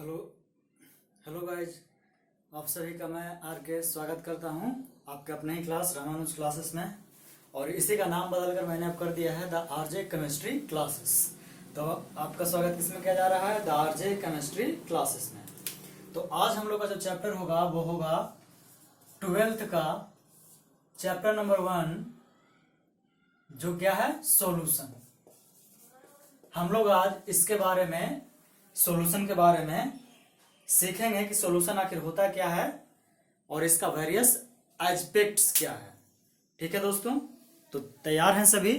Hello hello guys, आप सभी का मैं आर के स्वागत करता हूं आपके अपने ही क्लास रामानुज क्लासेस में। और इसी का नाम बदलकर मैंने अब कर दिया है द आरजे केमिस्ट्री क्लासेस। तो आपका स्वागत किसमें किया जा रहा है? द आरजे केमिस्ट्री क्लासेस में। तो आज हम लोग का जो चैप्टर होगा वो होगा 12th का चैप्टर नंबर 1, जो क्या है? सॉल्यूशन। हम लोग आज इसके बारे में, सॉल्यूशन के बारे में सीखेंगे कि सॉल्यूशन आखिर होता क्या है और इसका वेरियस एस्पेक्ट्स क्या है। ठीक है दोस्तों, तो तैयार हैं सभी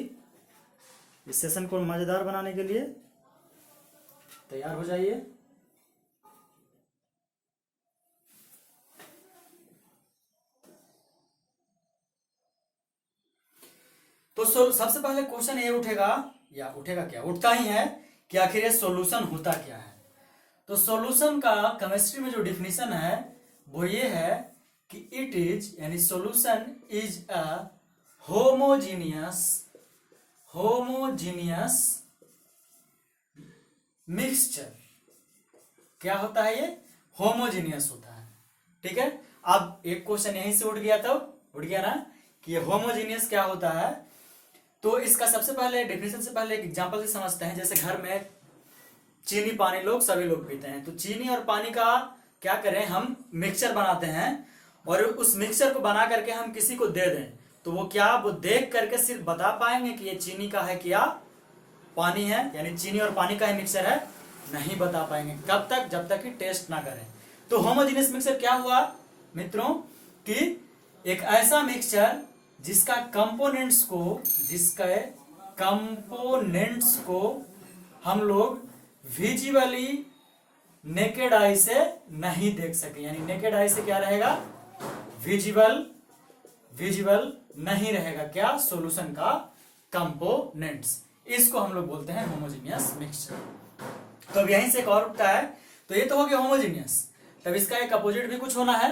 इस सेशन को मजेदार बनाने के लिए? तैयार हो जाइए। तो सबसे पहले क्वेश्चन ये उठेगा, या उठेगा क्या, उठता ही है कि आखिर ये सॉल्यूशन होता क्या है। तो सॉल्यूशन का केमिस्ट्री में जो डिफिनीशन है वो ये है कि इट इज, यानी solution is a homogeneous mixture. क्या होता है ये? होमोजीनियस होता है। ठीक है, अब एक क्वेश्चन यहीं से उठ गया, तब उठ गया ना कि ये होमोजीनियस क्या होता है। तो इसका सबसे पहले डिफिनेशन से पहले एक एग्जांपल से समझते हैं। जैसे घर में चीनी पानी सभी लोग पीते हैं, तो चीनी और पानी का क्या करें, हम मिक्सचर बनाते हैं और उस मिक्सचर को बना करके हम किसी को दे दें, तो वो क्या, वो देख करके सिर्फ बता पाएंगे कि ये चीनी का है क्या पानी है, यानी चीनी और पानी का ही मिक्सचर है? नहीं बता पाएंगे। कब तक? जब तक कि टेस्ट ना करें। तो होमोजेनियस मिक्सचर क्या हुआ मित्रों कि एक ऐसा मिक्सचर जिसका कंपोनेंट्स को हम लोग विजिबली नेकेड आई से नहीं देख सके। यानी नेकेड आई से क्या रहेगा? विजिबल नहीं रहेगा। क्या? सॉल्यूशन का कंपोनेंट्स। इसको हम लोग बोलते हैं होमोजेनियस मिक्सचर। तो अब यहीं से एक और उठता है, तो ये तो हो गया होमोजेनियस। तब इसका एक अपोजिट भी कुछ होना है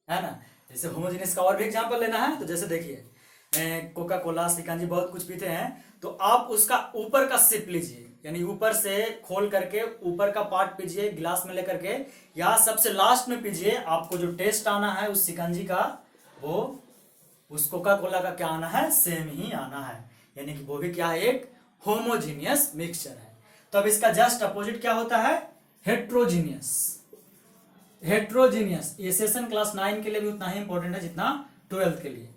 ना। जैसे होमोजेनियस का और भी एग्जांपल लेना है, तो जैसे देखिए कोका कोला, शिकंजी बहुत कुछ पीते हैं, तो आप उसका ऊपर का सिप लीजिए, यानी ऊपर से खोल करके ऊपर का पार्ट पीजिए गिलास में लेकर के, या सबसे लास्ट में पीजिए। आपको जो टेस्ट आना है उस शिकंजी का, वो उस कोका कोला का क्या आना है? सेम ही आना है। यानी कि वो भी क्या है? एक होमोजीनियस मिक्सचर है। तो अब इसका जस्ट अपोजिट क्या होता है? हेट्रोजीनियस। ये सेशन क्लास 9 के लिए भी उतना ही इंपॉर्टेंट है जितना 12th के लिए।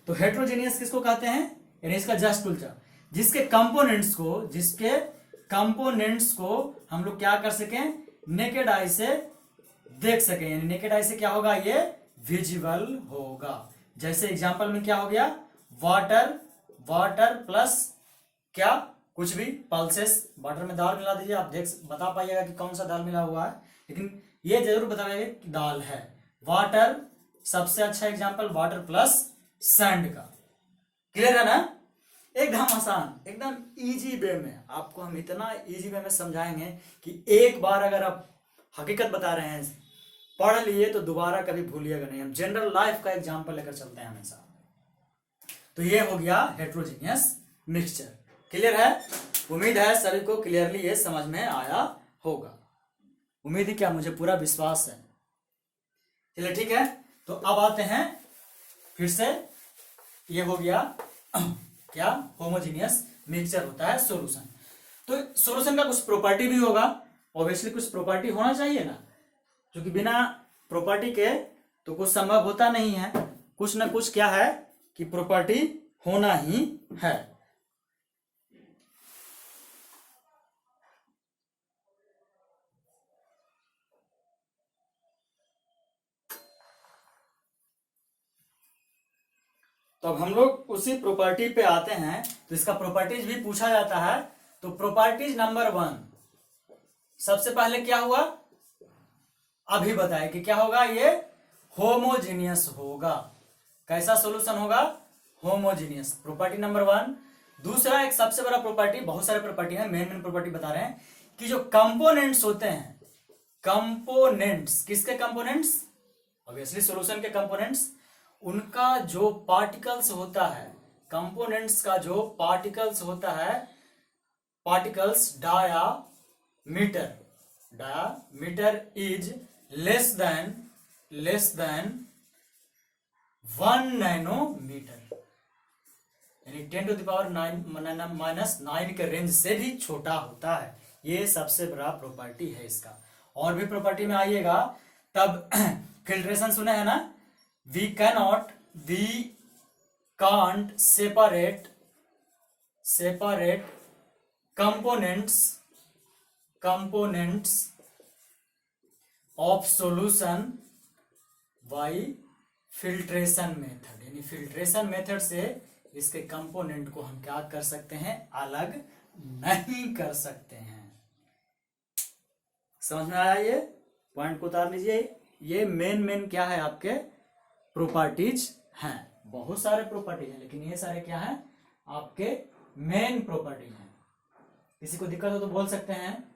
तो हेट्रोजीनियस किसको कहते हैं? यानी इसका जस्ट उल्टा, जिसके कंपोनेंट्स को हम लोग क्या कर सकें? नेकेड आई से देख सकें। यानी नेकेड आई से क्या होगा? ये विजिबल होगा। जैसे एग्जांपल में क्या हो गया? वाटर प्लस क्या, कुछ भी पल्सेस। वाटर में दाल मिला दीजिए, आप बता पाइएगा कि कौन सा दाल मिला हुआ है, लेकिन ये जरूर बता पाइएगा कि दाल है। वाटर सबसे अच्छा एग्जांपल, वाटर प्लस सैंड का। क्लियर है ना? एकदम आसान, एकदम इजी वे में आपको हम इतना इजी वे में समझाएंगे कि एक बार अगर आप हकीकत बता रहे हैं, पढ़ लिए, तो दोबारा कभी भूलिएगा नहीं। हम जनरल लाइफ का एग्जांपल लेकर चलते हैं हमेशा। तो ये हो गया हेट्रोजीनियस मिक्सचर। क्लियर है? उम्मीद है सभी को क्लियरली ये समझ में आया होगा। उम्मीद है क्या? मुझे पूरा विश्वास है। चलिए ठीक है, तो अब आते हैं फिर से। ये हो गया क्या? होमोजीनियस मिक्सचर होता है सॉल्यूशन। तो सॉल्यूशन का कुछ प्रॉपर्टी भी होगा, ऑब्वियसली कुछ प्रॉपर्टी होना चाहिए ना, क्योंकि बिना प्रॉपर्टी के तो कुछ संभव होता नहीं है। कुछ ना कुछ क्या है कि प्रॉपर्टी होना ही है। तो अब हम लोग उसी प्रॉपर्टी पे आते हैं। तो इसका प्रॉपर्टीज भी पूछा जाता है। तो प्रॉपर्टीज नंबर 1, सबसे पहले क्या हुआ? अभी बताए कि क्या होगा? ये होमोजीनियस होगा। कैसा सॉल्यूशन होगा? Homogeneous, property number 1। दूसरा, एक सबसे बड़ा प्रॉपर्टी, बहुत सारे प्रॉपर्टी है, मेन प्रॉपर्टी बता रहे हैं कि जो कंपोनेंट्स होते हैं, कंपोनेंट्स, किसके कंपोनेंट्स? ऑब्वियसली सॉल्यूशन के कंपोनेंट्स। उनका जो पार्टिकल्स होता है, कंपोनेंट्स का जो पार्टिकल्स होता है, particles diameter, diameter is less than 1 nanometre, यानी 10⁻⁹ के रेंज से भी छोटा होता है। ये सबसे बड़ा प्रॉपर्टी है इसका। और भी प्रॉपर्टी में आइएगा तब फिल्ट्रेशन सुने हैं ना, we can't separate components of solution by filtration method, यानी फिल्ट्रेशन मेथड से इसके कंपोनेंट को हम क्या कर सकते हैं, अलग नहीं कर सकते हैं। समझ में आया? ये पॉइंट को उतार लीजिए। ये मेन क्या है, आपके प्रॉपर्टीज हैं। बहुत सारे प्रॉपर्टी हैं, लेकिन ये सारे क्या हैं, आपके मेन प्रॉपर्टी हैं। किसी को दिक्कत हो तो बोल सकते हैं।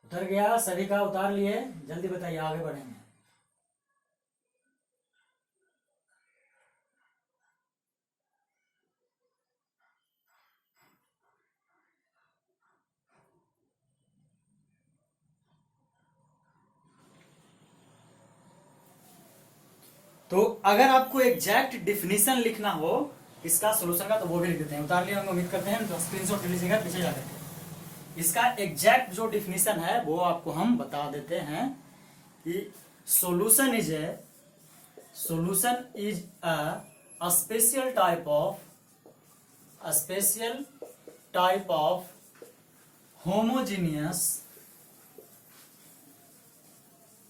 उतर गया सभी का? उतार लिए? जल्दी बताइए, आगे बढ़ेंगे। तो अगर आपको एग्जैक्ट डिफिनीशन लिखना हो इसका सोल्यूशन का, तो वो भी लिख देते हैं। उतार लिए होंगे उम्मीद करते हैं, तो स्क्रीनशॉट ले लीजिएगा पीछे जाकर। इसका एग्जैक्ट जो डिफिनीशन है वो आपको हम बता देते हैं कि solution is a special type of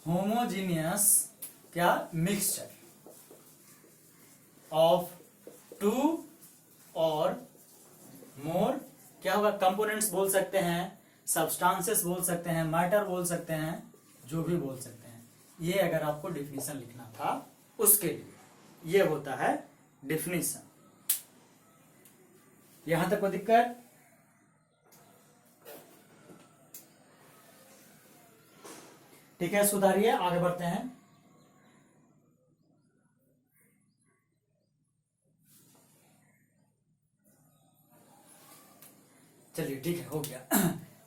homogeneous क्या मिक्सचर ऑफ 2 और मोर, क्या होगा, कंपोनेंट्स बोल सकते हैं, सब्सटेंसेस बोल सकते हैं, मैटर बोल सकते हैं, जो भी बोल सकते हैं। ये अगर आपको डिफिनीशन लिखना था उसके लिए ये होता है डिफिनीशन। यहां तक कोई दिक्कत? ठीक है, सुधारिए, आगे बढ़ते हैं। चलिए ठीक है, हो गया।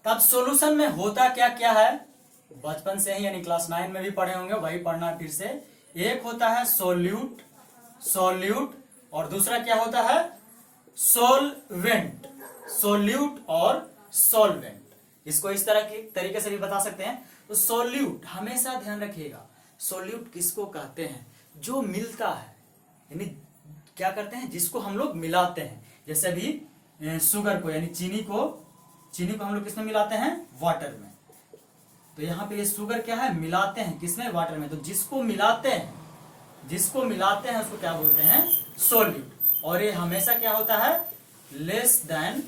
तब सॉल्यूशन में होता क्या क्या है, बचपन से ही यानी क्लास 9 में भी पढ़े होंगे, वही पढ़ना फिर से। एक होता है सॉल्यूट और दूसरा क्या होता है, सोलवेंट। सोल्यूट और सॉल्वेंट, इसको इस तरह के तरीके से भी बता सकते हैं। तो सोल्यूट, हमेशा ध्यान रखिएगा, सोल्यूट किसको कहते हैं, जो मिलता है, यानी क्या करते हैं, जिसको हम लोग मिलाते हैं। जैसे भी शुगर को यानी चीनी को हम लोग किसमें मिलाते हैं, वाटर में। तो यहाँ पे ये शुगर क्या है, मिलाते हैं किसमें, वाटर में। तो जिसको मिलाते हैं उसको क्या बोलते हैं, सोल्यूट। और ये हमेशा क्या होता है, लेस देन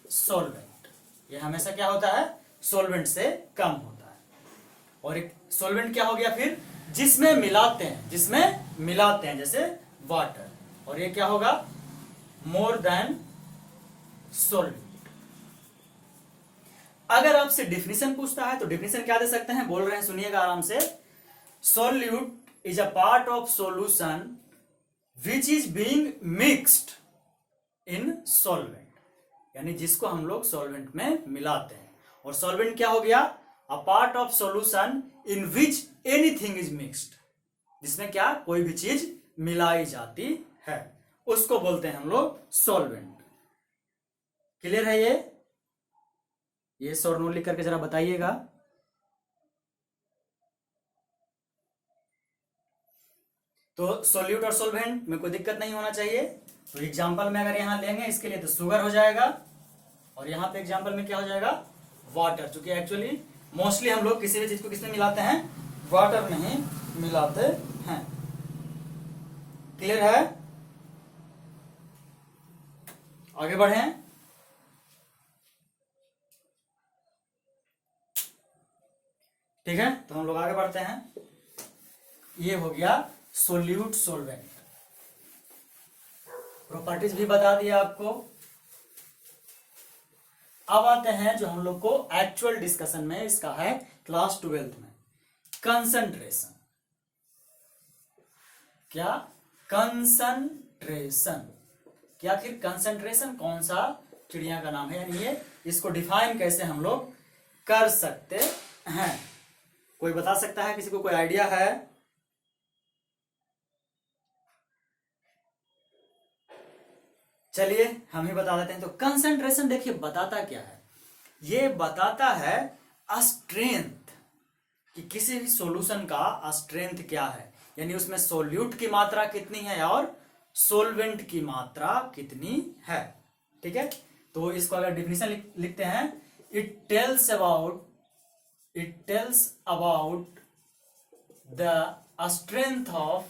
सोलवेंट। ये हमेशा क्या होता है, सोलवेंट से कम होता है। और एक सोलवेंट क्या हो गया फिर, जिसमें मिलाते हैं जैसे वाटर। और ये क्या होगा, मोर देन सोल्यूट। अगर आपसे डिफिनीशन पूछता है तो डिफिनीशन क्या दे सकते हैं, बोल रहे हैं, सुनिएगा आराम से। Solute is a part of solution which is being mixed in solvent, यानी जिसको हम लोग सॉल्वेंट में मिलाते हैं। और सॉल्वेंट क्या हो गया, a part of solution in which anything is mixed, जिसमें क्या, कोई भी चीज मिलाई जाती है, उसको बोलते हैं हम लोग सॉल्वेंट। क्लियर है? ये शॉर्ट नोट लिख करके जरा बताइएगा। तो सॉल्यूट और सॉल्वेंट में कोई दिक्कत नहीं होना चाहिए। तो एग्जांपल में अगर यहां लेंगे इसके लिए, तो शुगर हो जाएगा, और यहां पे एग्जांपल में क्या हो जाएगा, वाटर। क्योंकि एक्चुअली मोस्टली हम लोग किसी भी चीज को किसमें मिलाते हैं, वाटर में ही मिलाते हैं। क्लियर है? आगे बढ़ें। ठीक है, तो हम लोग आगे बढ़ते हैं। ये हो गया सोल्यूट सॉल्वेंट। प्रॉपर्टीज भी बता दिया आपको। अब आते हैं जो हम लोग को एक्चुअल डिस्कशन में इसका है क्लास 12th में, कंसंट्रेशन। क्या? कंसंट्रेशन। क्या आखिर कंसंट्रेशन कौन सा चिड़िया का नाम है, यानी ये इसको डिफाइन कैसे हम लोग कर सकते हैं? कोई बता सकता है? किसी को कोई आइडिया है? चलिए हम ही बता देते हैं। तो कंसंट्रेशन देखिए बताता क्या है, ये बताता है स्ट्रेंथ, कि किसी भी सॉल्यूशन का स्ट्रेंथ क्या है, यानी उसमें सोल्यूट की मात्रा कितनी है और सोलवेंट की मात्रा कितनी है। ठीक है, तो इसको अगर डिफिनेशन लिखते हैं, it tells about the strength of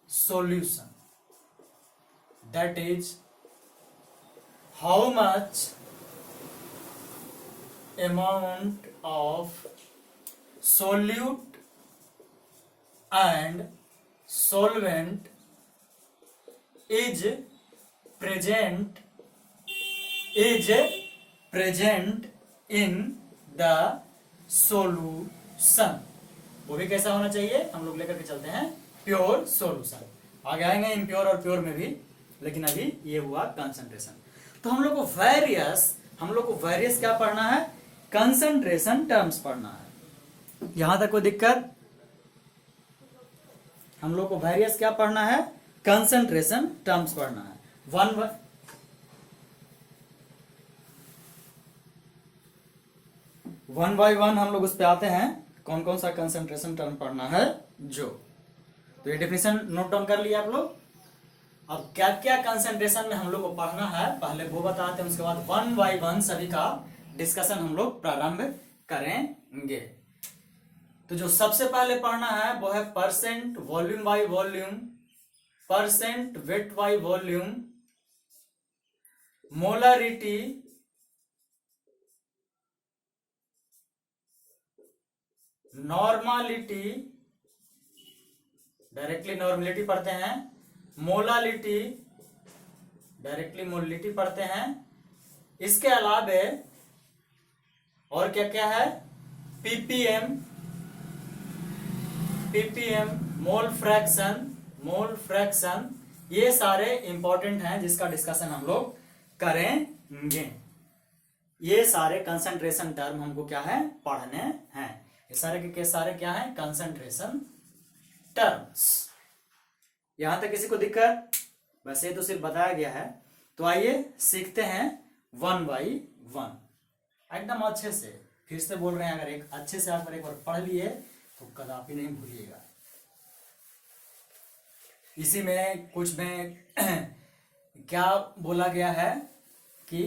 solution, that is how much amount of solute and solvent is present in the solution। वो भी कैसा होना चाहिए, हम लोग लेकर के चलते हैं प्योर सॉल्यूशन। आगे आएंगे इम्प्योर और प्योर में भी, लेकिन अभी ये हुआ कंसंट्रेशन। तो हम लोग को वेरियस क्या पढ़ना है, कंसंट्रेशन टर्म्स पढ़ना है। यहां तक कोई दिक्कत? हम लोग को वेरियस क्या पढ़ना है, कंसंट्रेशन टर्म्स पढ़ना है। वन बाय वन हम लोग उस पे आते हैं, कौन कौन सा कंसंट्रेशन टर्म पढ़ना है जो। तो ये डेफिनेशन नोट डाउन कर लिया आप लोग। अब क्या क्या कंसंट्रेशन में हम लोग को पढ़ना है पहले वो बताते हैं, उसके बाद वन बाय वन सभी का डिस्कशन हम लोग प्रारंभ करेंगे। तो जो सबसे पहले पढ़ना है वो है percent volume by volume, percent weight by volume, molarity, normality, directly normality पढ़ते हैं, मोलालिटी, डायरेक्टली मोलिटी पढ़ते हैं। इसके अलावे और क्या क्या है, पीपीएम, मोल फ्रैक्शन, ये सारे इंपॉर्टेंट हैं जिसका डिस्कशन हम लोग करेंगे। ये सारे कंसंट्रेशन टर्म हमको क्या है, पढ़ने हैं। ये सारे के सारे क्या है, कंसंट्रेशन टर्म्स। यहां तक किसी को दिक्कत? वैसे तो सिर्फ बताया गया है। तो आइए सीखते हैं वन बाई वन एकदम अच्छे से। फिर से बोल रहे हैं, अगर एक अच्छे से आप एक बार पढ़ लिए तो कदापि नहीं भूलिएगा। इसी में कुछ में क्या बोला गया है कि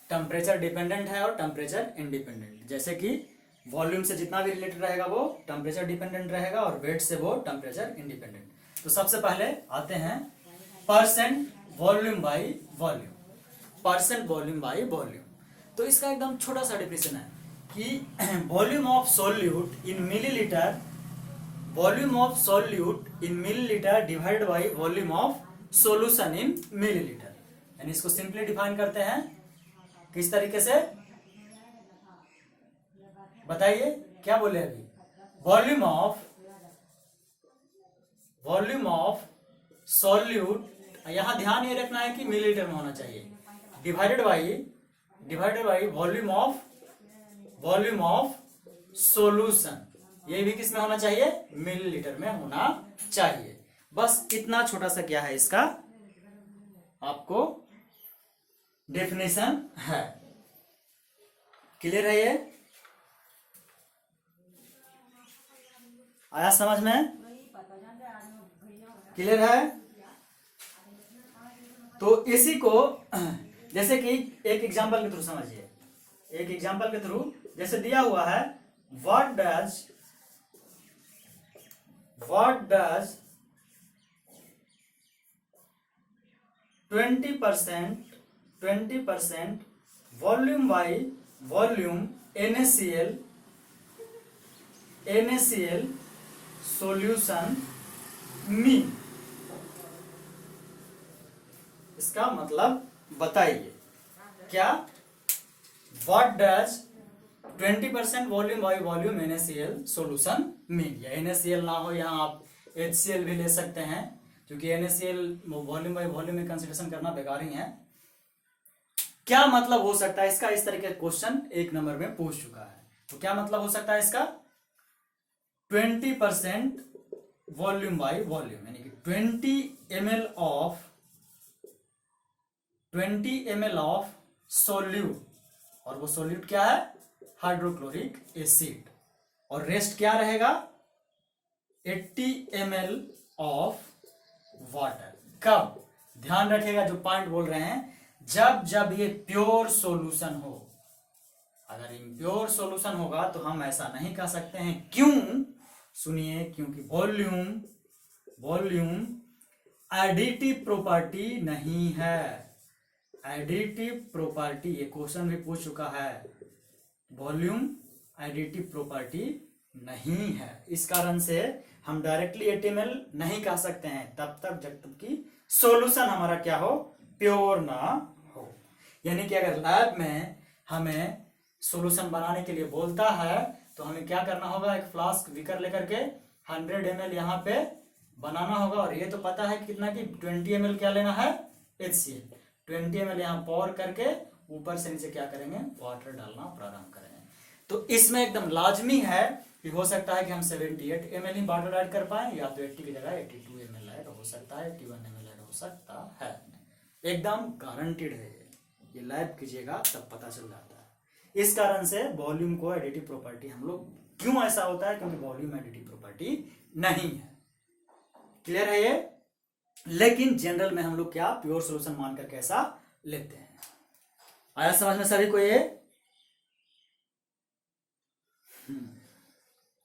टेम्परेचर डिपेंडेंट है और टेम्परेचर इंडिपेंडेंट। जैसे कि वॉल्यूम से जितना भी रिलेटेड रहेगा वो टेम्परेचर डिपेंडेंट रहेगा और वेट से वो टेम्परेचर इंडिपेंडेंट। तो सबसे पहले आते हैं percent volume by volume, percent volume by volume. तो इसका एकदम छोटा सा डिफिनेशन है कि volume of solute in millilitre, volume of solute in millilitre divided by volume of solution in millilitre. यानी इसको सिंपली डिफाइन करते हैं किस तरीके से, बताइए क्या बोले अभी। वॉल्यूम ऑफ सॉल्यूट, यहां ध्यान ये रखना है कि मिलीलीटर में होना चाहिए, divided by volume of solution, ये भी किस में होना चाहिए, मिलीलीटर में होना चाहिए। बस इतना छोटा सा क्या है इसका आपको डेफिनेशन है। क्लियर है? ये आया समझ में? क्लियर है? तो इसी को जैसे कि एक एग्जांपल के थ्रू समझिए। एक एग्जांपल के थ्रू जैसे दिया हुआ है, what does 20% volume by volume NaCl solution mean. इसका मतलब बताइए क्या। What does 20% volume by volume NaCl solution mean. या NaCl ना हो यहाँ आप HCl भी ले सकते हैं, क्योंकि NaCl वॉल्यूम बाई वॉल्यूम में कंसिडरेशन करना बेकार ही है। क्या मतलब हो सकता है इसका, इस तरह के क्वेश्चन 1 नंबर में पूछ चुका है। तो क्या मतलब हो सकता है इसका, 20% वॉल्यूम बाई वॉल्यूम, यानी कि 20 ml ऑफ सोल्यूट, और वो सोल्यूट क्या है, हाइड्रोक्लोरिक एसिड, और रेस्ट क्या रहेगा 80 ml ऑफ वाटर। कब, ध्यान रखिएगा जो पॉइंट बोल रहे हैं, जब ये प्योर सॉल्यूशन हो। अगर इम्प्योर सॉल्यूशन होगा तो हम ऐसा नहीं कर सकते हैं। क्यों, सुनिए, क्योंकि वॉल्यूम एडिटिव प्रॉपर्टी नहीं है। एडिटिव प्रॉपर्टी, ये क्वेश्चन भी पूछ चुका है, वॉल्यूम एडिटिव प्रॉपर्टी नहीं है। इस कारण से हम डायरेक्टली 80 ml नहीं कह सकते हैं तब तक जब तक कि सॉल्यूशन हमारा क्या हो, प्योर ना हो। यानी कि अगर लैब में हमें सॉल्यूशन बनाने के लिए बोलता है तो हमें क्या करना होगा, एक फ्लास्क बीकर लेकर के 100 ml यहाँ पे बनाना होगा, और ये तो पता है कितना कि 20 ml क्या लेना है, HCl। 20 ml यहाँ पॉर करके ऊपर से नीचे क्या करेंगे, वाटर डालना प्रारंभ करेंगे। तो इसमें एकदम लाजमी है कि हो सकता है कि हम 78 ml ही वाटर ऐड कर पाए, या तो 80 की जगह 82 ml ऐड हो सकता है, 81 ml ऐड हो सकता है। एकदम गारंटीड है ये लैब कीजिएगा तब पता चल जाता है। इस कारण से वॉल्यूम को एडिटिव प्रॉपर्टी हम लोग, क्यों ऐसा होता है, क्योंकि वॉल्यूम एडिटिव प्रॉपर्टी नहीं है। क्लियर है ये। लेकिन जनरल में हम लोग क्या प्योर सॉल्यूशन मान करके ऐसा लेते हैं। आया समझ में सभी को ये।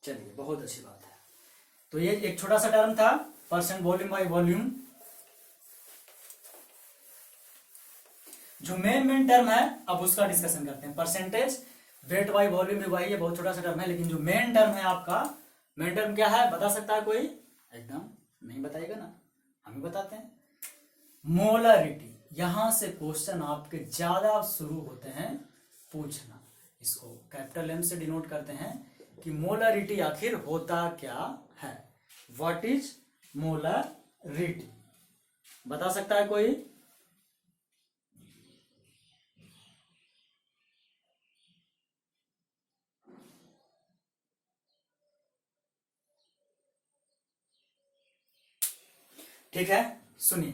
चलिए, बहुत अच्छी बात है। तो ये एक छोटा सा टर्म था, परसेंट वॉल्यूम बाई वॉल्यूम। जो मेन टर्म है अब उसका डिस्कशन करते हैं। परसेंटेज वेट बाई वॉल्यूम भी वही है, बहुत छोटा सा टर्म है, लेकिन जो मेन टर्म है आपका, मेन टर्म क्या है बता सकता है कोई? एकदम नहीं बताएगा ना, हम ही बताते हैं। मोलरिटी, यहां से क्वेश्चन आपके ज्यादा शुरू होते हैं पूछना। इसको कैपिटल M से डिनोट करते हैं कि मोलरिटी आखिर होता क्या है। व्हाट इज मोलरिटी, बता सकता है कोई? ठीक है, सुनिए,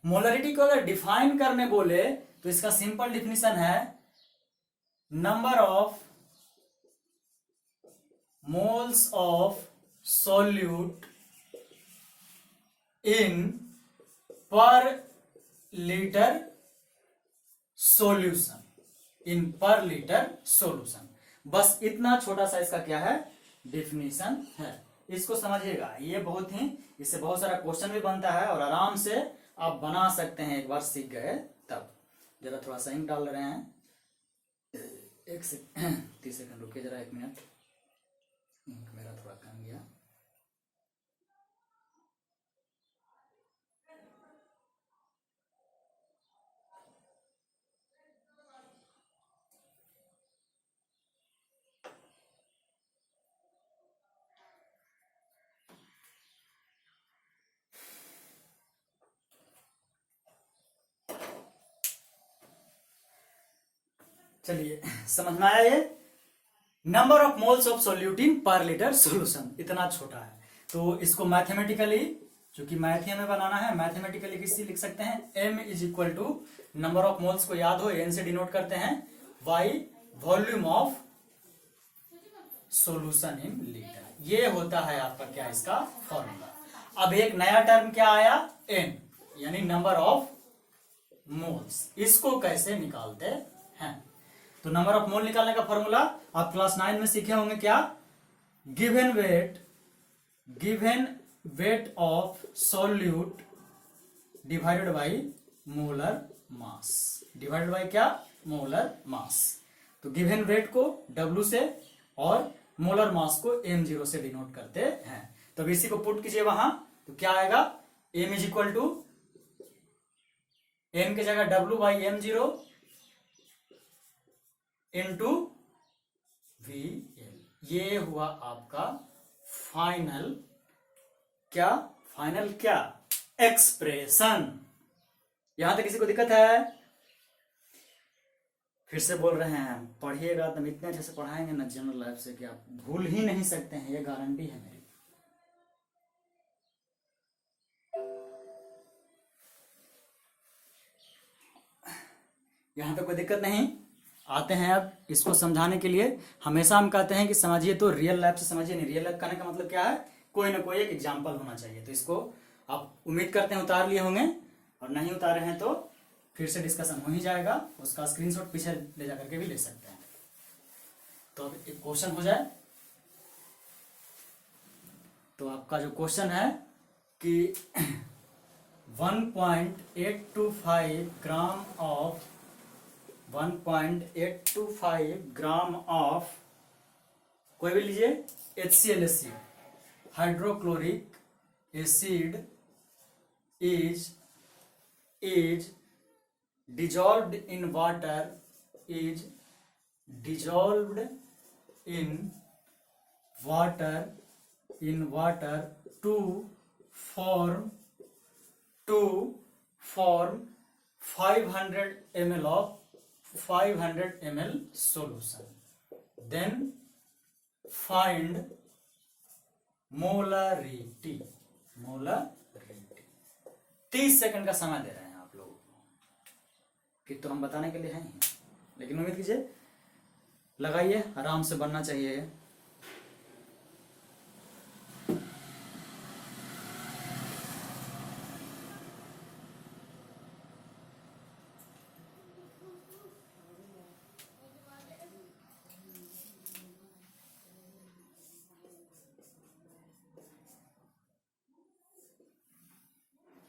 मोलरिटी को अगर डिफाइन करने बोले तो इसका सिंपल डिफिनेशन है number of moles of solute in पर लीटर सॉल्यूशन, इन पर लीटर सॉल्यूशन। बस इतना छोटा सा इसका क्या है, डिफिनेशन है। इसको समझिएगा, ये बहुत ही, इससे बहुत सारा क्वेश्चन भी बनता है और आराम से आप बना सकते हैं एक बार सीख गए तब। जरा थोड़ा सा इंक डाल रहे हैं, 30 सेकंड रुकिए जरा, 1 मिनट, इंक मेरा थोड़ा कम गया। चलिए, समझ में आया ये? Number of moles of solute इन पर लीटर सॉल्यूशन, इतना छोटा है। तो इसको मैथमेटिकली, चूंकि मैथ में बनाना है, मैथमेटिकली किससे लिख सकते हैं, M is equal to number of moles को याद हो, N से डिनोट करते हैं, Y volume of solution in litre. ये होता है आपका क्या, इसका फॉर्मूला। अब एक नया टर्म क्या आया, N, यानी नंबर ऑफ मोल्स। इसको कैसे निकालते हैं? तो नंबर ऑफ मोल निकालने का फॉर्मूला आप क्लास 9 में सीखे होंगे क्या, given weight of solute divided by molar mass, divided by क्या, मोलर मास। तो गिवन वेट को W से और मोलर मास को M0 से डिनोट करते हैं। तो इसी को पुट कीजिए वहां, तो क्या आएगा, M is equal to m की जगह W/m0 इंटू VL। ये हुआ आपका फाइनल क्या, फाइनल क्या एक्सप्रेशन। यहां तक किसी को दिक्कत है? फिर से बोल रहे हैं, पढ़िएगा तो इतने अच्छे से पढ़ाएंगे ना जनरल लाइफ से कि आप भूल ही नहीं सकते हैं, ये गारंटी है मेरी। यहां पे कोई दिक्कत नहीं। आते हैं अब इसको समझाने के लिए। हमेशा हम कहते हैं कि समझिए तो रियल लाइफ से समझिए, नहीं रियल लाइफ कहने का मतलब क्या है, कोई ना कोई एक एग्जाम्पल होना चाहिए। तो इसको आप उम्मीद करते हैं उतार लिए होंगे, और नहीं उतारे हैं तो फिर से डिस्कशन हो ही जाएगा, उसका स्क्रीनशॉट पीछे ले जाकर के भी ले सकते हैं। तो अब एक क्वेश्चन हो जाए। तो आपका जो क्वेश्चन है कि 1.825 ग्राम ऑफ 1.825 ग्राम ऑफ कोई भी लीजिए HCl acid, hydrochloric acid is dissolved in water, is dissolved in water to form 500 ml of 500 ml solution. Then find molarity 30 second का समय दे रहे हैं आप लोगों को, कि तो हम बताने के लिए हैं ही, लेकिन उम्मीद कीजिए लगाइए, आराम से बनना चाहिए।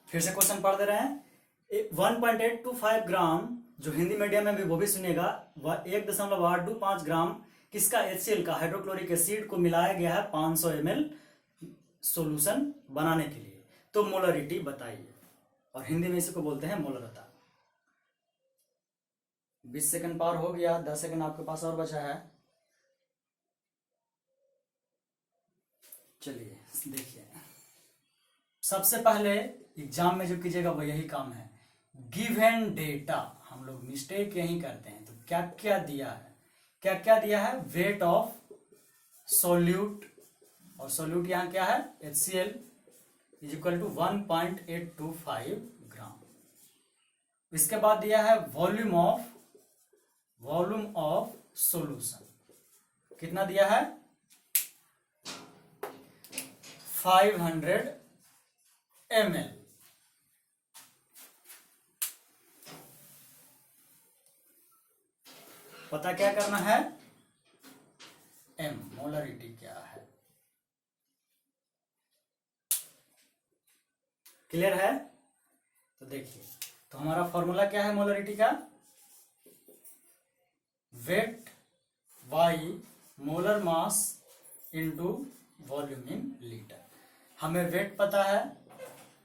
फिर से क्वेश्चन पढ़ दे रहे हैं। 1.825 ग्राम, जो हिंदी मीडियम में भी वो भी सुनेगा, 1.825 ग्राम किसका, HCl का, हाइड्रोक्लोरिक एसिड को मिलाया गया है 500 ml सॉल्यूशन बनाने के लिए। तो मोलरिटी बताइए, और हिंदी में इसी को बोलते हैं मोलरता। 20 सेकंड पार हो गया, 10 सेकंड आपके पास और बचा है। चलिए देखिए, सबसे पहले एग्जाम में जो कीजिएगा वो यही काम है, गिवन डेटा। हम लोग मिस्टेक यही करते हैं। तो क्या क्या दिया है, क्या क्या दिया है, वेट ऑफ सोल्यूट, और सोल्यूट यहां क्या है, HCl इज इक्वल टू 1.825 ग्राम। इसके बाद दिया है वॉल्यूम ऑफ सॉल्यूशन, कितना दिया है, 500 ml। पता क्या करना है, m, मोलरिटी क्या है। क्लियर है? तो देखिए, तो हमारा फॉर्मूला क्या है मोलरिटी का, weight by molar mass into volume in litre. हमें वेट पता है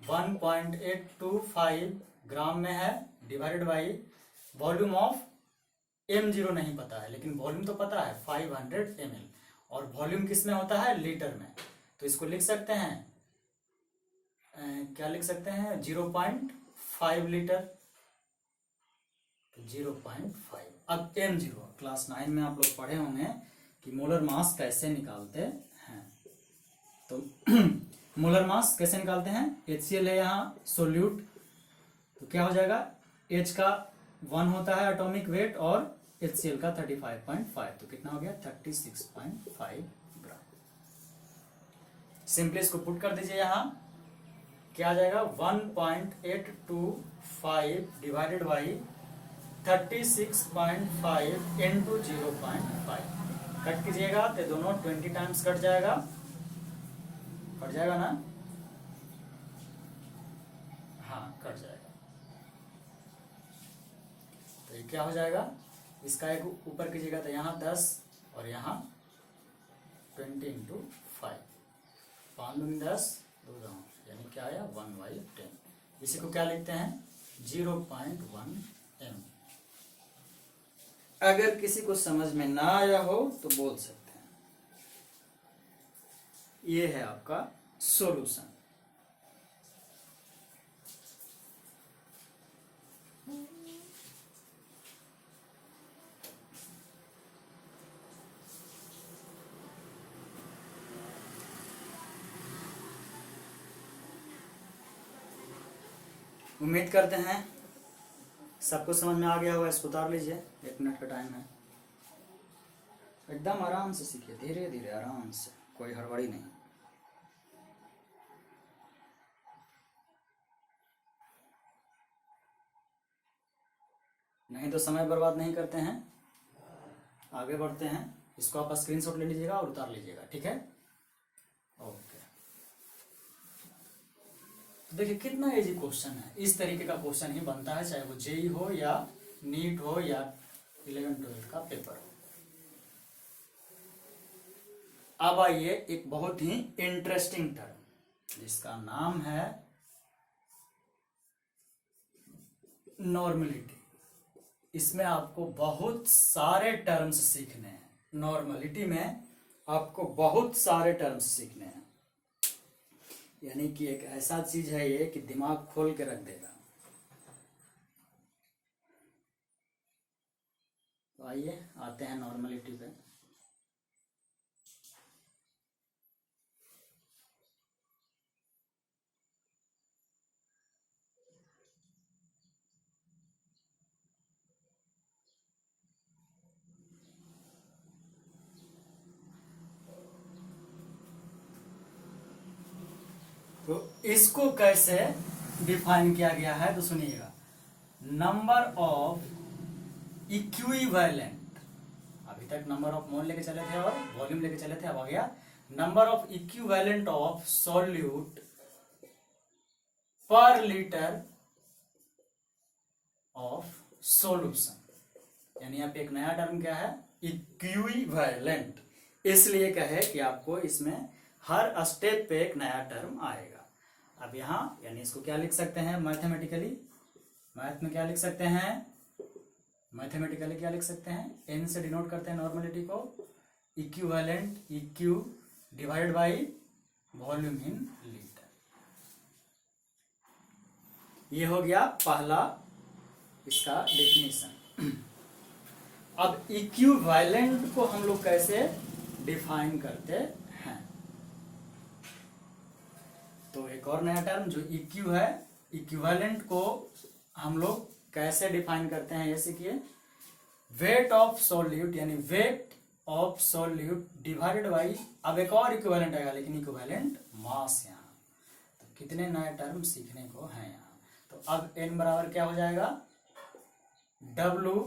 1.825 ग्राम में है, divided by volume of m0 नहीं पता है, लेकिन वॉल्यूम तो पता है 500 ml, और वॉल्यूम किस में होता है, लीटर में। तो इसको लिख सकते हैं, क्या लिख सकते हैं, 0.5 लीटर, 0.5। अब m0 क्लास 9 में आप लोग पढ़े होंगे कि मोलर मास कैसे निकालते हैं। तो मोलर मास कैसे निकालते हैं, HCl है यहाँ सोल्यूट, तो क्या हो जाएगा, H का 1 होता है एटॉमिक वेट, और HCl का 35.5, तो कितना हो गया, 36.5 ग्राम। सिंपली इसको पुट कर दीजिए, यहाँ क्या आ जाएगा, 1.825 डिवाइडेड बाई 36.5 इंटू 0.5, कट कीजिएगा तो दोनों 20 टाइम्स कट जाएगा ना, हाँ कट जाएगा। तो ये क्या हो जाएगा, इसका एक ऊपर कीजिएगा तो यहाँ 10 और यहाँ 20 इंटू 5, 5 दूनी 10, 2 यानी क्या आया 1/10। इसी को क्या लिखते हैं, 0.1 m। अगर किसी को समझ में ना आया हो तो बोल सकते हैं। ये है आपका सॉल्यूशन। उम्मीद करते हैं सबको समझ में आ गया होगा। इसको उतार लीजिए, 1 मिनट का टाइम है। एकदम आराम से सीखिए, धीरे धीरे आराम से, कोई हड़बड़ी नहीं। नहीं तो समय बर्बाद नहीं करते हैं, आगे बढ़ते हैं। इसको आप स्क्रीनशॉट ले लीजिएगा और उतार लीजिएगा, ठीक है। ओके, तो देखिए कितना इजी क्वेश्चन है। इस तरीके का क्वेश्चन ही बनता है, चाहे वो जेई हो या नीट हो या 11-12 का पेपर हो। अब आइए एक बहुत ही इंटरेस्टिंग टर्म जिसका नाम है नॉर्मलिटी। इसमें आपको बहुत सारे टर्म्स सीखने हैं। नॉर्मलिटी में आपको बहुत सारे टर्म्स सीखने हैं, यानी कि एक ऐसा चीज है ये कि दिमाग खोल के रख देगा। तो आइए आते हैं नॉर्मलिटी पे। तो इसको कैसे डिफाइन किया गया है तो सुनिएगा। नंबर ऑफ इक्विवेलेंट, अभी तक नंबर ऑफ मोल लेके चले थे और वॉल्यूम लेके चले थे, अब आ गया number of equivalent of solute पर लीटर ऑफ सॉल्यूशन। यानी यहाँ पे एक नया टर्म क्या है, इक्विवेलेंट। इसलिए कहे कि आपको इसमें हर स्टेप पे एक नया टर्म आएगा। अब यहाँ यानी इसको क्या लिख सकते हैं मैथमेटिकली, मैथ में क्या लिख सकते हैं, मैथमेटिकली क्या लिख सकते हैं, एन से डिनोट करते हैं नॉर्मलिटी को, equivalent, eq divided by volume in litre. ये हो गया पहला इसका डेफिनेशन। अब इक्विवेलेंट को हम लोग कैसे डिफाइन करते हैं, तो एक और नया टर्म जो इक्यू है, इक्विवेलेंट को हम लोग कैसे डिफाइन करते हैं ये सीखिए। वेट ऑफ सॉल्यूट, यानी weight of solute divided by, अब एक और इक्विवेलेंट आएगा लेकिन इक्विवेलेंट मास। यहाँ तो कितने नए टर्म सीखने को हैं यहाँ। तो अब n बराबर क्या हो जाएगा, W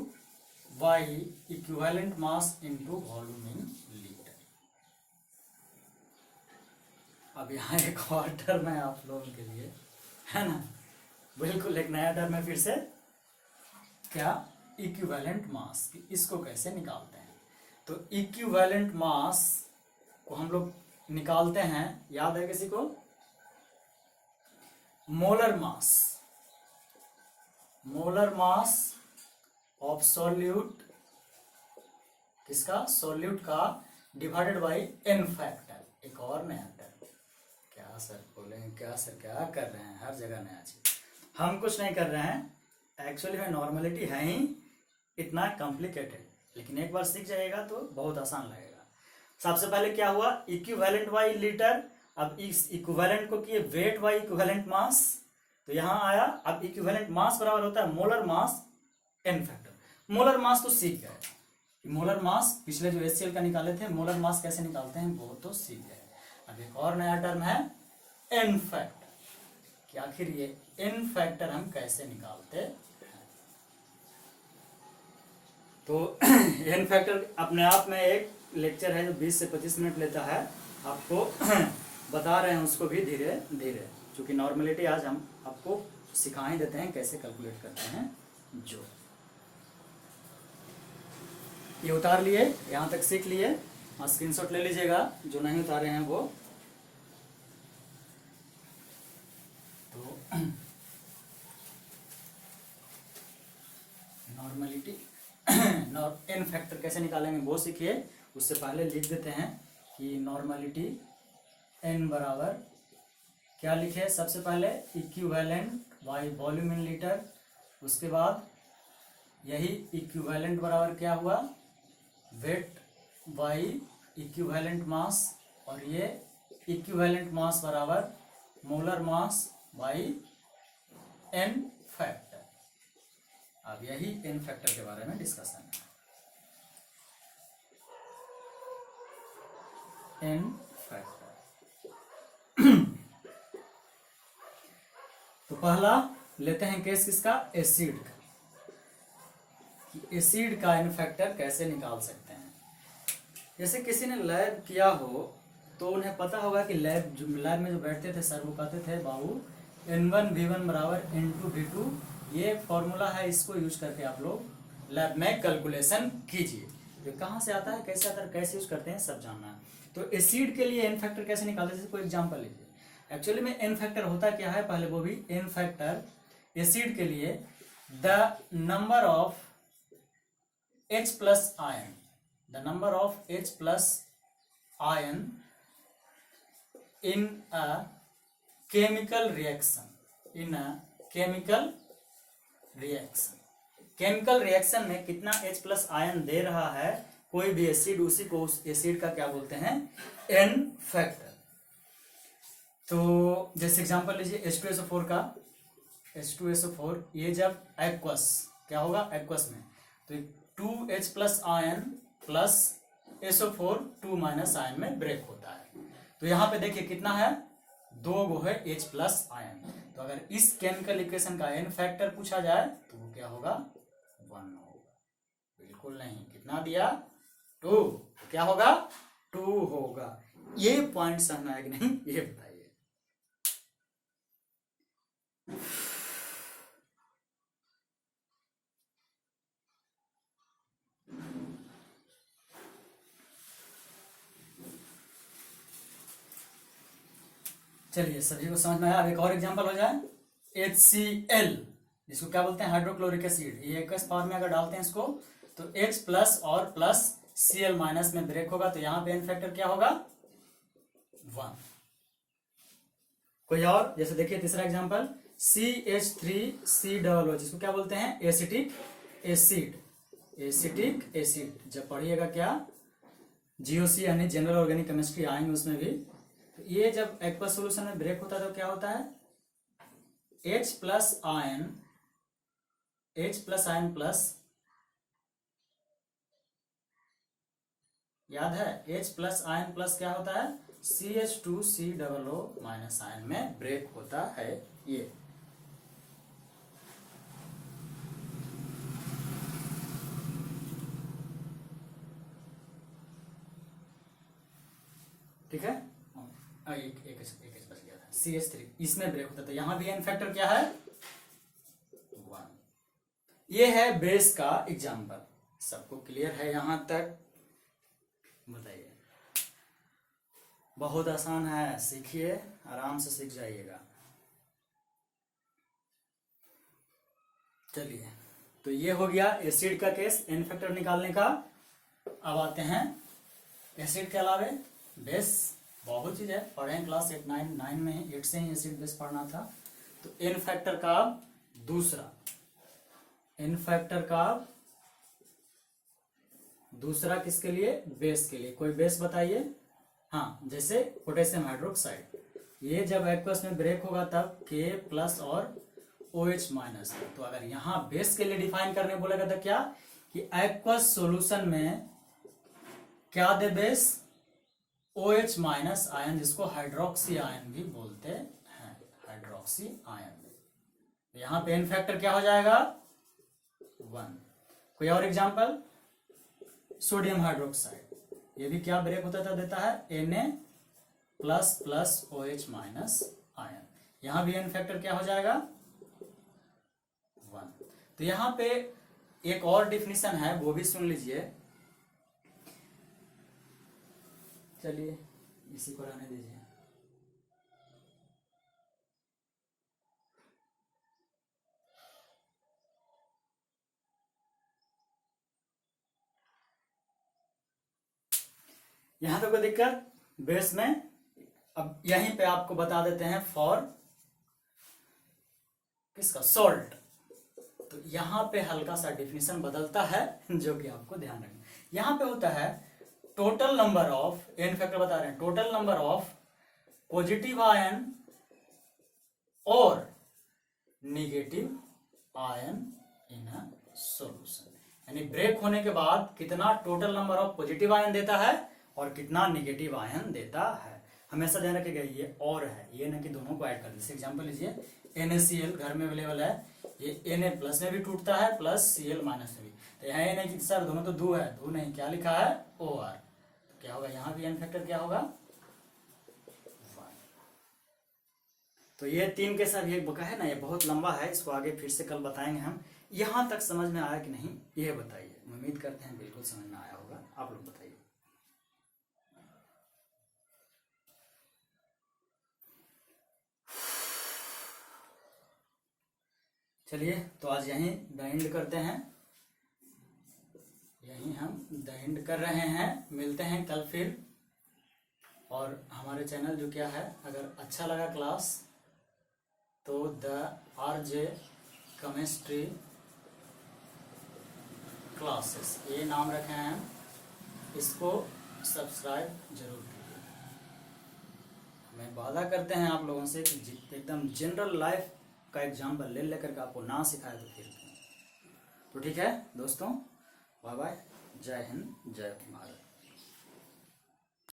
by equivalent mass into volume in litre. अब यहाँ एक और टर्म है आप लोगों के लिए, है ना, बिल्कुल एक नया टर्म है फिर से, क्या, इक्विवेलेंट मास। इसको कैसे निकालते हैं, तो इक्विवेलेंट मास को हम लोग निकालते हैं, याद है किसी को, molar mass, molar mass of solute, किसका, सॉल्यूट का, डिवाइडेड बाई n फैक्टर। एक और नया टर्म, क्या सर बोलेंगे, क्या सर क्या कर रहे हैं, हर जगह नया चीज। हम कुछ नहीं कर रहे हैं, एक्चुअली में नॉर्मलिटी है ही इतना कॉम्प्लिकेटेड, लेकिन एक बार सीख जाएगा तो बहुत आसान लगेगा। सबसे पहले क्या हुआ, इक्विवेलेंट बाई लीटर। अब इस इक्विवेलेंट को किए वेट बाई इक्विवेलेंट मास, तो यहां आया। अब इक्विवेलेंट मास बराबर होता है molar mass n factor. Molar mass तो सीख गए, मोलर मास पिछले जो HCl का निकाले थे, मोलर मास कैसे निकालते हैं वो तो सीख गए। अब एक और नया टर्म है n फैक्टर, कि आखिर ये n फैक्टर हम कैसे निकालते हैं। तो n फैक्टर अपने आप में एक लेक्चर है जो 20 से 25 मिनट लेता है, आपको बता रहे हैं उसको भी धीरे धीरे, क्योंकि नॉर्मलिटी आज हम आपको सिखा ही देते हैं कैसे कैलकुलेट करते हैं। जो ये उतार लिए, यहाँ तक सीख लिए, स्क्रीनशॉट ले लीजिएगा, जो नहीं उतारे हैं वो। तो एन फैक्टर कैसे निकालेंगे वो सीखिए। उससे पहले लिख देते हैं कि नॉर्मलिटी एन बराबर क्या लिखे, सबसे पहले equivalent by volume in litre, उसके बाद यही इक्विवेलेंट बराबर क्या हुआ, वेट बाई इक्विवेलेंट मास, और ये इक्विवेलेंट मास बराबर molar mass by N factor. अब यही एन फैक्टर के बारे में डिस्कशन है, एन फैक्टर। तो पहला लेते हैं केस किसका, एसिड का, कि एसिड का एन फैक्टर कैसे निकाल सकते हैं। जैसे किसी ने लैब किया हो तो उन्हें पता होगा कि लैब में जो बैठते थे सर वो कहते थे बाबू N1V1 बराबर N2V2, ये फॉर्मूला है, इसको यूज करके आप लोग लैब में कैलकुलेशन कीजिए। तो कहाँ से आता है, कैसे आता है, कैसे यूज करते हैं, सब जानना है। तो एसिड के लिए एन फैक्टर कैसे निकालते हैं, कोई एग्जांपल लीजिए। एक्चुअली में एन फैक्टर होता क्या है, पहले वो भी एन फैक्टर एसिड के लिए the number of H plus ion, the number of H plus ion in a chemical reaction, in a chemical reaction, chemical reaction में कितना H प्लस आयन दे रहा है कोई भी एसिड, उसी को उस एसिड का क्या बोलते हैं, एन फैक्टर। तो जैसे एग्जांपल लीजिए H2SO4 का, H2SO4 ये जब एक्वस क्या होगा, एक्वस में तो 2H plus ion plus SO4 2 minus ion में ब्रेक होता है। तो यहाँ पे देखिए कितना है, 2 गो है H प्लस आयन। तो अगर इस केमिकल इक्वेशन का एन फैक्टर पूछा जाए तो वो क्या होगा, 1 होगा। बिल्कुल नहीं, कितना दिया, 2, तो क्या होगा, 2 होगा। ये पॉइंट समझ में आया कि नहीं, ये बताइए। चलिए सभी को समझ में आया। अब एक और एग्जांपल हो जाए, HCl, जिसको क्या बोलते हैं, हाइड्रोक्लोरिक एसिड। ये एक्वस फॉर्म में अगर डालते हैं इसको तो H प्लस और प्लस Cl माइनस में ब्रेक होगा, तो यहाँ पे एन फैक्टर क्या होगा, 1। कोई और, जैसे देखिए तीसरा एग्जांपल CH3COO, जिसको क्या बोलते हैं, एसिटिक एसिड। एसिटिक एसिड जब पढ़िएगा क्या, GOC यानी जनरल ऑर्गेनिक केमिस्ट्री आएंगे उसमें भी, तो ये जब एक्वस सॉल्यूशन में ब्रेक होता है तो क्या होता है, H प्लस आयन प्लस, याद है, H प्लस आयन प्लस क्या होता है, CH2COO माइनस आयन में ब्रेक होता है ये। ठीक है, एक बच गया था, CH3 इसमें ब्रेक होता है, तो यहां भी एन फैक्टर क्या है, 1। ये है बेस का एग्जांपल। सबको क्लियर है यहां तक, बताइए। बहुत आसान है, सीखिए, आराम से सीख जाइएगा। चलिए, तो ये हो गया एसिड का केस, एन फैक्टर निकालने का। अब आते हैं एसिड के अलावे बेस, बहुत चीज है, पढ़े क्लास 8 9 में ही, 8 से ही एसिड बेस पढ़ना था। तो एन फैक्टर का दूसरा, एन फैक्टर का दूसरा किसके लिए, बेस के लिए। कोई बेस बताइए। हाँ, जैसे पोटेशियम हाइड्रोक्साइड, ये जब एक्वस में ब्रेक होगा तब K प्लस और OH माइनस। तो अगर यहाँ बेस के लिए डिफाइन करने बोलेगा तो क्या, कि एक्वस सॉल्यूशन में क्या दे बेस, OH माइनस आयन, जिसको हाइड्रोक्सी आयन भी बोलते हैं, हाइड्रोक्सी आयन। यहां पे एन फैक्टर क्या हो जाएगा, 1। कोई और एग्जांपल, सोडियम हाइड्रोक्साइड, ये भी क्या ब्रेक होता था, देता है Na plus plus OH minus ion. यहां भी एन फैक्टर क्या हो जाएगा, 1। तो यहां पे एक और डिफिनीशन है, वो भी सुन लीजिए। चलिए इसी को रहने दीजिए। यहां तक कोई दिक्कत बेस में? अब यहीं पे आपको बता देते हैं फॉर किसका, सॉल्ट। तो यहां पे हल्का सा डिफिनेशन बदलता है जो कि आपको ध्यान रखना। यहां पे होता है total number of, n factor बता रहे हैं, total number of positive ion और negative ion in a solution. यानी ब्रेक होने के बाद कितना total number of positive ion देता है और कितना नेगेटिव आयन देता है। हमेशा ध्यान रखिएगा ये और है, ये ना कि दोनों को ऐड कर। जैसे एग्जांपल लीजिए NaCl घर में अवेलेबल है, ये Na प्लस में भी टूटता है प्लस Cl माइनस में भी। तो यहाँ ये नहीं कि सर दोनों तो दो है, दो नहीं, क्या लिखा है OR। तो क्या होगा यहाँ भी एन फैक्टर क्या होगा 1। तो ये 3 के साथ ये बका है ना, ये बहुत लंबा है, इसको आगे फिर से कल बताएंगे हम। यहां तक समझ में आया कि नहीं ये बताइए। उम्मीद करते हैं बिल्कुल समझ में आया होगा। आप लोग बताइए। चलिए तो आज यहीं द एंड करते हैं, यहीं हम द एंड कर रहे हैं। मिलते हैं कल फिर। और हमारे चैनल जो क्या है, अगर अच्छा लगा क्लास तो द RJ केमिस्ट्री क्लासेस ये नाम रखे हैं, इसको सब्सक्राइब जरूर कीजिए। हमें वादा करते हैं आप लोगों से कि एकदम जनरल लाइफ का एग्जाम्पल ले लेकर के आपको ना सिखाए तो फिर तो ठीक है दोस्तों। बाय बाय, जय हिंद, जय भारत।